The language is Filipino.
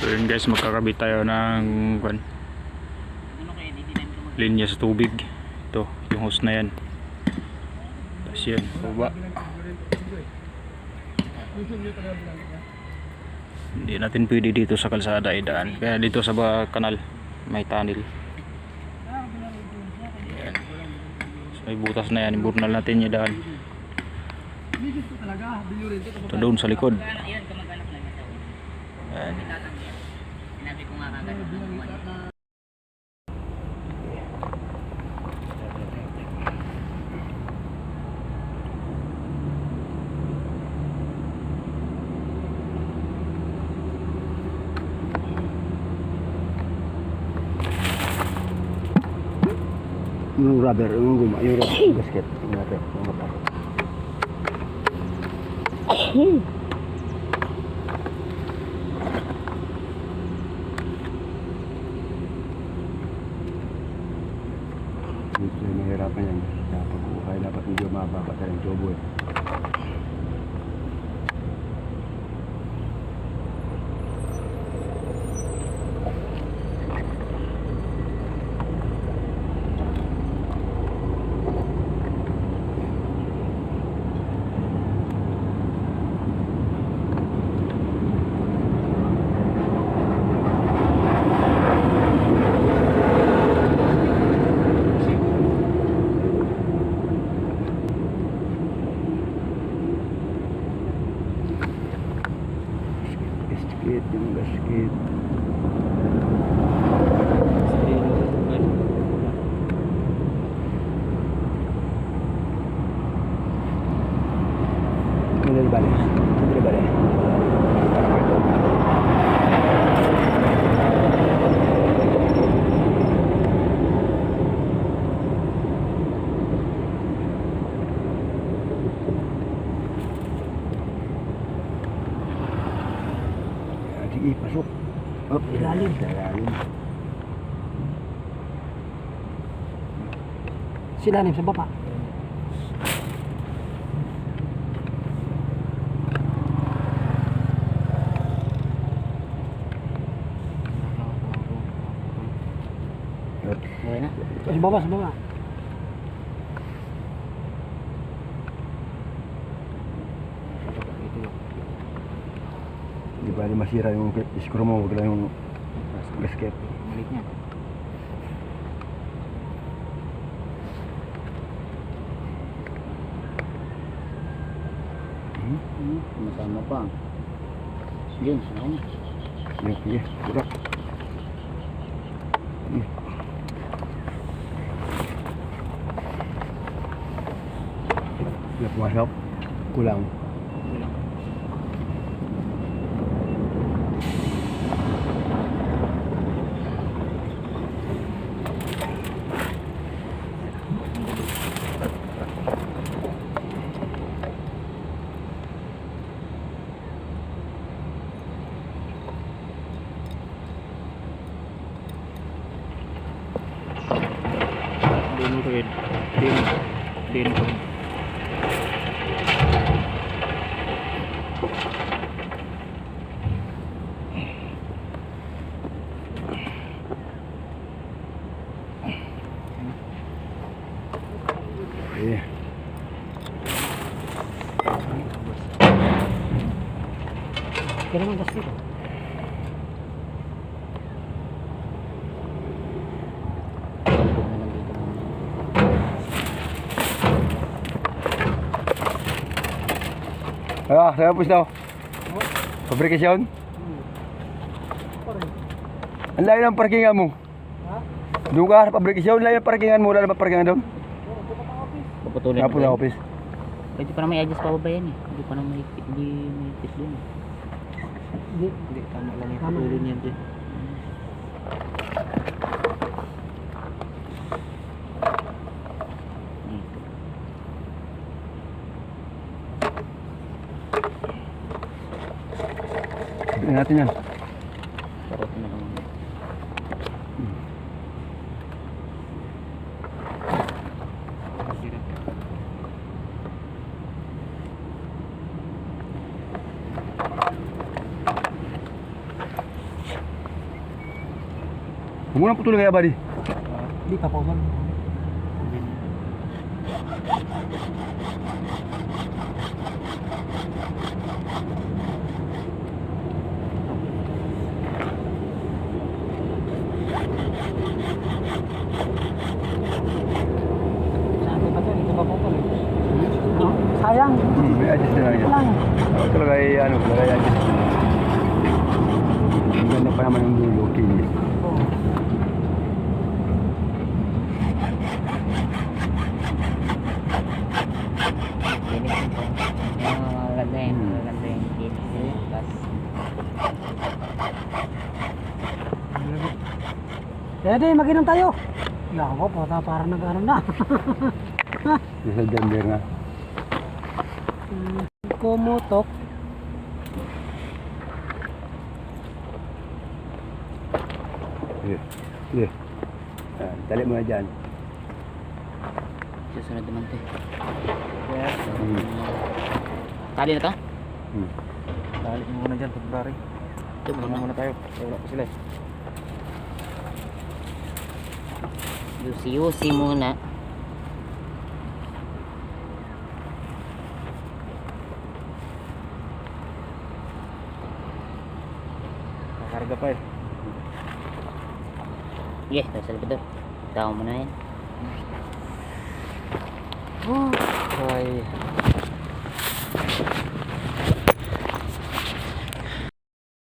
So yun guys, magkakabit tayo ng linya sa tubig. Ito, yung hose na yan. Tapos yan, baba. Hindi natin pwede dito sa kalsada idaan. Kaya dito sa kanal may tunnel. Yan. So may butas na yan, iburnal natin yung daan. Ito doon sa likod. Yan. Sinabi ko nga kagad yung rubber, yung guma, yung gasket natin, yung mata. Medyo mahirapan yan. Dapat medyo mababa tayo ng tubo eh. Yung gasket. Hindi balik. Sige, pasok. Up, ilalim. Silalim sa baba. buhay na. Sa baba. Di ba masira yung screw mo, wag lang yung gasket. Balik niya. Masama pa. Sige, sama. Sige, burak. Pumasok, kulang. Din ko. Yeah. Kaya naman gas dito. Saya pus daw. Fabrikasyon? Ang layo ng parkingan mo. Doon ka sa fabrikasyon, layo ng parkingan mo. Wala na ba parkingan doon? Paputulin Napo na office. Pwede pa na may adjust pa ba yan eh. Hindi pa na may fit doon. Hindi, tama lang yung putulin yan dyan. Tignan natin yan. Parot na lang. Huwag mo nang putulin kaya buddy. Di pa po, sayang. May adjust na lang yan. Lang. Talaga ay ano, talaga ay adjust. Ang ganda pa naman yung dulo, kinis. Maganda yun. Maganda yung kinis niya. Pwede, mag-inom tayo. Yawa po, parang nag-ano na. Nasa Denver na. Kumutok. Sige. Sige. Tali mo na dyan. Susunod naman ito. Hmm. Tali na to? Balik mo muna dyan, February. Ito muna tayo. Wala pa sila. Yusi-yusi muna. Kakarga pa eh. Yes, nasa likod doon. Tao mo na yan. Ay.